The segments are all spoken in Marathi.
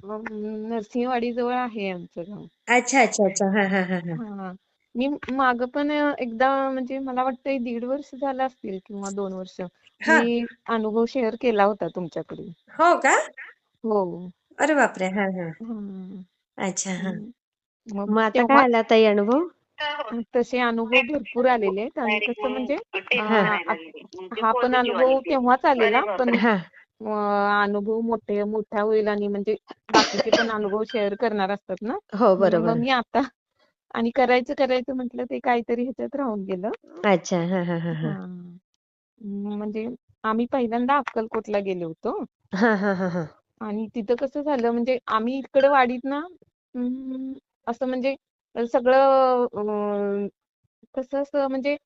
नरसिंहवाडी जवळ आहे आमचं गाव. अच्छा अच्छा अच्छा. हा हा हा हा. हा. मी मागं पण एकदा म्हणजे मला वाटतंय 1.5 वर्ष झालं असतील किंवा 2 वर्ष. हा. मी अनुभव शेअर केला होता तुमच्याकडे. हो का? हो. अरे बापरे. हा हा. हं. अच्छा हा. हं. मग मग आता काय तेव्हा आला ताई अनुभव? तसे अनुभव भरपूर आलेले आहेत आणि कसं म्हणजे हा हा पण अनुभव तेव्हाच आलेला पण हा. अनुभव मोठा होईल आणि म्हणजे बाकीचे पण अनुभव शेअर करणार असतात ना, हो म्हणून मग बरोबर. मी आता आणि करायचं म्हटलं ते काहीतरी ह्याच्यात राहून गेलं. अच्छा हा हा हा हा. हा. म्हणजे आम्ही पहिल्यांदा अक्कलकोटला गेलो होतो हा हा हा हा. आणि तिथं कसं झालं म्हणजे आम्ही इकडे वाडीत ना असं म्हणजे सगळं कसं असं म्हणजे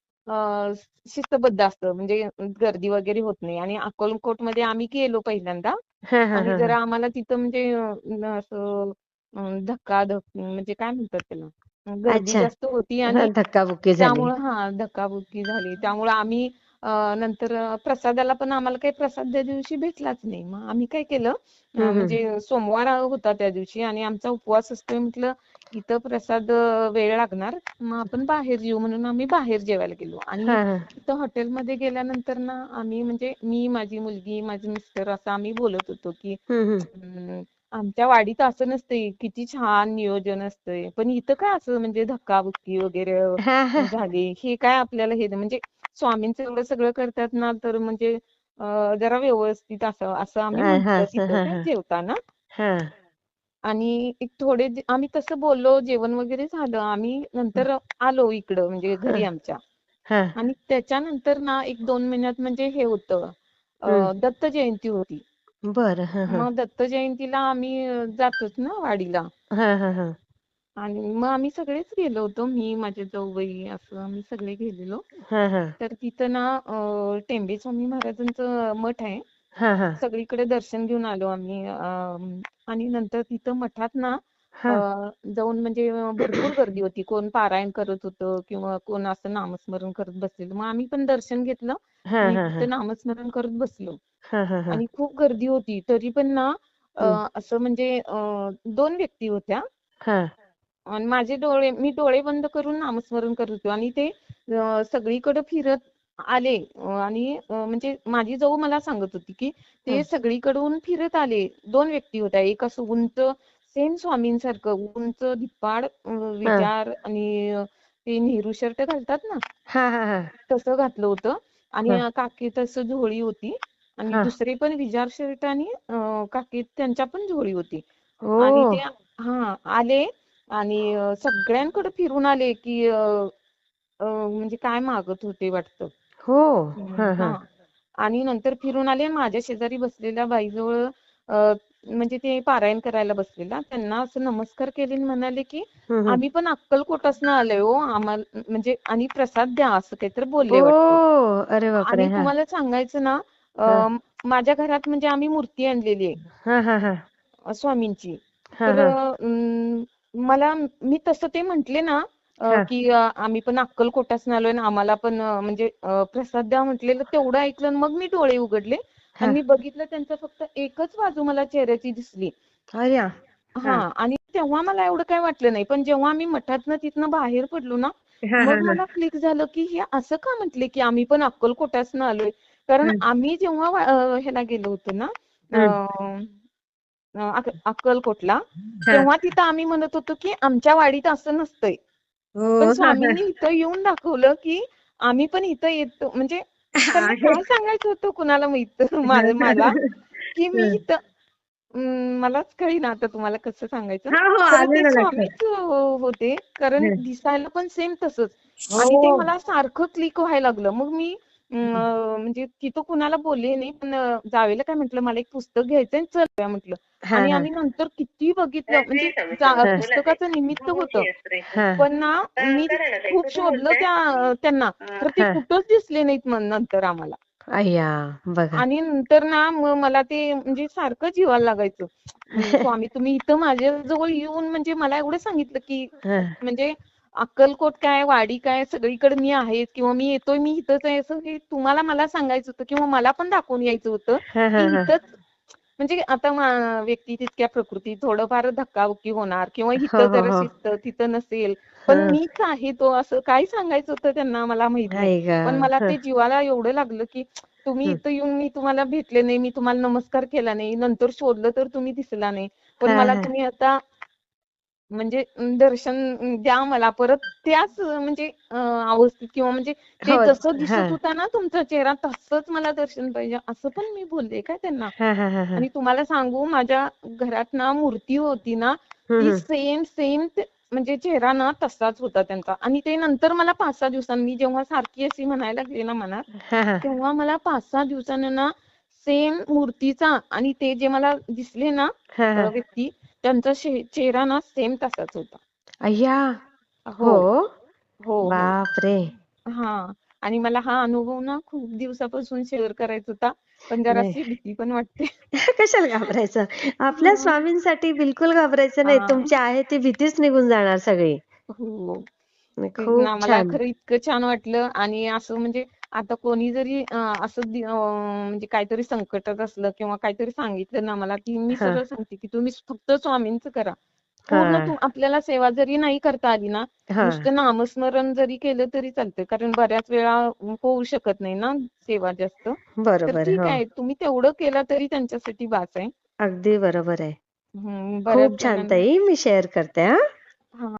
शिस्तबद्ध असतं म्हणजे गर्दी वगैरे होत नाही आणि अक्कलकोटमध्ये आम्ही गेलो पहिल्यांदा हा हा आणि हा हा. जरा आम्हाला तिथं म्हणजे असं धक्काधक्की म्हणजे काय म्हणतात त्याला गर्दी अच्छा. जास्त होती हा आणि धक्काबुक्की झाली. त्यामुळं धक्काबुक्की झाली. त्यामुळं आम्ही नंतर प्रसादाला पण आम्हाला काही प्रसाद त्या दिवशी भेटलाच नाही. मग आम्ही काय केलं हम्म. म्हणजे सोमवार होता त्या दिवशी आणि आमचा उपवास असतोय म्हटलं इथं प्रसाद वेळ लागणार मग आपण बाहेर जेऊ म्हणून आम्ही बाहेर जेवायला गेलो आणि हा हा. तिथं हॉटेलमध्ये गेल्यानंतर ना आम्ही म्हणजे मी माझी मुलगी माझे मिस्टर असं आम्ही बोलत होतो की हम्म. आमच्या वाडीत असं नसतंय किती छान नियोजन असतंय पण इथं काय असं म्हणजे धक्काबुक्की वगैरे हा हा. झाली हे काय आपल्याला हे म्हणजे स्वामींचं एवढं सगळं करतात ना तर म्हणजे जरा व्यवस्थित असं आम्ही हा म्हंटल हा तिथं हा काय हा. जेवताना हा. आणि एक आम्ही तसं बोललो जेवण वगैरे झालं आम्ही नंतर आलो इकडं म्हणजे हा घरी आमच्या हा. आणि त्याच्यानंतर ना 1-2 महिन्यात म्हणजे हे होतं दत्त जयंती होती. बरं. हा हा. मग दत्त जयंतीला आम्ही जातोच ना वाडीला हा हा हा. आणि मग आम्ही सगळेच गेलो होतो मी माझे जाऊबाई असं आम्ही सगळे गेलेलो. हा हा. तर तिथं ना टेंबे स्वामी महाराजांचं मठ आहे. हा हा. सगळीकडे दर्शन घेऊन आलो आम्ही आणि नंतर तिथं मठात ना हा. जाऊन म्हणजे भरपूर गर्दी होती. कोण पारायण करत होतं किंवा कोण असं नामस्मरण करत बसलेलं. मग आम्ही पण दर्शन घेतलं हा आणि हा हा. तिथं नामस्मरण करत बसलो. हा हा हा. आणि खूप गर्दी होती. तरी पण ना हम्म. असं म्हणजे 2 व्यक्ती होत्या. हा. आणि मी डोळे बंद करून नामस्मरण करत होते आणि ते सगळीकडे फिरत आले आणि म्हणजे माझी जाऊ मला सांगत होती की ते हम्म. सगळीकडून फिरत आले. 2 व्यक्ती होत्या. एक असं उंच सेम स्वामींसारखं उंच धिप्पाड हा. विचार आणि ते नेहरू शर्ट घालतात ना हा हा हा. तसं घातलं होतं आणि हा. काकीत असं झोळी होती आणि हा. दुसरे पण विजार शर्ट आणि काकीत त्यांच्या पण झोळी होती. ओ. आणि ते आले आणि सगळ्यांकडे फिरून आले की म्हणजे काय मागत होते वाटतं. हो. हा हा. हां. आणि नंतर फिरून आले माझ्या शेजारी बसलेल्या बाईजवळ अ, म्हणजे ते पारायण करायला बसलेला. त्यांना असं नमस्कार केले आणि म्हणाले की हम्म. आम्ही पण अक्कलकोटसनं आलोय हो आम्हाला म्हणजे आणि प्रसाद द्या असं काहीतरी ओ. बोलले वाटतं. अरे बापरे. आणि हा तुम्हाला सांगायचं ना हा माझ्या घरात म्हणजे आम्ही मूर्ती आणलेली आहे हा हा हा स्वामींची. हा तर हा मी तसं ते म्हटले ना हा की आम्ही पण अक्कलकोटसनं आलोय आणि आम्हाला पण म्हणजे प्रसाद द्या म्हटलेलं तेवढं ऐकलं आणि मग मी डोळे उघडले आणि हा. मी बघितलं त्यांचं फक्त एकच बाजू मला चेहऱ्याची दिसली. अय्या. हा हां आणि तेव्हा मला एवढं काही वाटलं नाही. पण जेव्हा आम्ही मठातनं तिथनं बाहेर पडलो ना, हा हा मग हा मला क्लिक झालं की हे असं का म्हटले की आम्ही पण अक्कलकोटसनं आलोय. कारण हा. आम्ही जेव्हा ह्याला गेलो होतो ना हम्म. अक्कलकोटला, हा. तेव्हा तिथं आम्ही म्हणत होतो की आमच्या वाडीत असं नसतंय. हो. पण हा हा. स्वामींनी इथं येऊन दाखवलं की आम्ही पण इथं येतो म्हणजे त्यांना आहे. काय सांगायचं होतं कुणाला माहित मला की मी इथं मलाच कळेना आता तुम्हाला कसं सांगायचं. हा हो खरं आलं ते ना लक्षात. स्वामीच होते. कारण हं. दिसायला पण सेम तसंच. आणि ते हो. मला सारखं क्लिक व्हायला लागलं. मग मी म्हणजे तिथं कुणाला बोलले नाही. पण जावेला काय म्हटलं, "मला एक पुस्तक घ्यायचंय चल जाऊया" म्हटलं. हा आणि हा आम्ही नंतर किती बघितलं म्हणजे हा. पुस्तकाचं निमित्त होतं. पण ना मी खूप शोधलं त्यांना. तर ते हा. कुठंच दिसले नाहीत मग नंतर आम्हाला. अय्या. बघा. आणि नंतर ना मग मला ते म्हणजे सारखं जिवायला लागायचं. स्वामी तुम्ही इथं माझ्याजवळ येऊन म्हणजे मला एवढं सांगितलं की हा म्हणजे अक्कलकोट काय, वाडी काय सगळीकडे मी आहे किंवा मी येतोय मी इथंच आहे असं हे तुम्हाला मला सांगायचं होतं किंवा मला पण दाखवून यायचं होतं हा की हा हा. इथंच म्हणजे आता व्यक्ती तितक्या प्रकृती थोडंफार धक्काबुक्की होणार किंवा हो इथं हो जरा हो शिस्त तिथं नसेल, पण हं. मीच आहे तो असं काय सांगायचं होतं त्यांना मला माहित नाही. आई पण गं. मला हं, ते जीवाला एवढं लागलं की तुम्ही हं. इथं येऊन मी तुम्हाला भेटले नाही, मी तुम्हाला नमस्कार केला नाही, नंतर शोधलं तर तुम्ही दिसला नाही, पण हां, मला हां. तुम्ही आता म्हणजे दर्शन द्या मला परत त्याच म्हणजे अवस्थेत किंवा म्हणजे ते हो. जसं दिसत हां. होता ना तुमचा चेहरा तसंच मला दर्शन पाहिजे असं पण मी बोलले काय त्यांना. हां, हां, हां, हां. आणि तुम्हाला सांगू माझ्या घरात ना मूर्ती होती ना हं, ती हं. सेम सेम म्हणजे चेहरा ना तसाच होता त्यांचा. आणि ते नंतर मला 5-6 दिवसांनी जेव्हा सारखी अशी म्हणायला लागली ना मनात, हां, हां. तेव्हा मला 5-6 दिवसांनी ना सेम मूर्तीचा आणि ते जे मला दिसले ना हां, हां. व्यक्ती त्यांचा चेहरा ना सेम तसाच होता. अय्या! हो, हो? हो, हो. बापरे! हां. आणि मला हा अनुभव ना खूप दिवसापासून शेअर करायचा होता, पण नाही. जराशी भीती पण वाटते. कशाला घाबरायचं? आपल्या हां. स्वामींसाठी बिलकुल घाबरायचं नाही. हां. तुमची आहे ती भीतीच निघून जाणार सगळी. हो. तेच खूप ना मला छान. खरं इतकं छान वाटलं आणि असं म्हणजे आता कोणी जरी असं म्हणजे काहीतरी संकटात असलं किंवा काहीतरी सांगितलं ना मला की मी हां, सरळ सांगते की तुम्ही फक्त स्वामींचं करा. पूर्ण हां, आपल्याला सेवा जरी नाही करता आली ना, हां. नुसतं नामस्मरण जरी केलं तरी चालतं. कारण बऱ्याच वेळा होऊ शकत नाही ना सेवा जास्त. तर बरोबर. ठीक हो. आहे तुम्ही तेवढं केलं तरी त्यांच्यासाठी बास आहे. अगदी बरोबर आहे. बऱ्याच खूप छान जणांना ताई. मी शेअर करते हां. हां.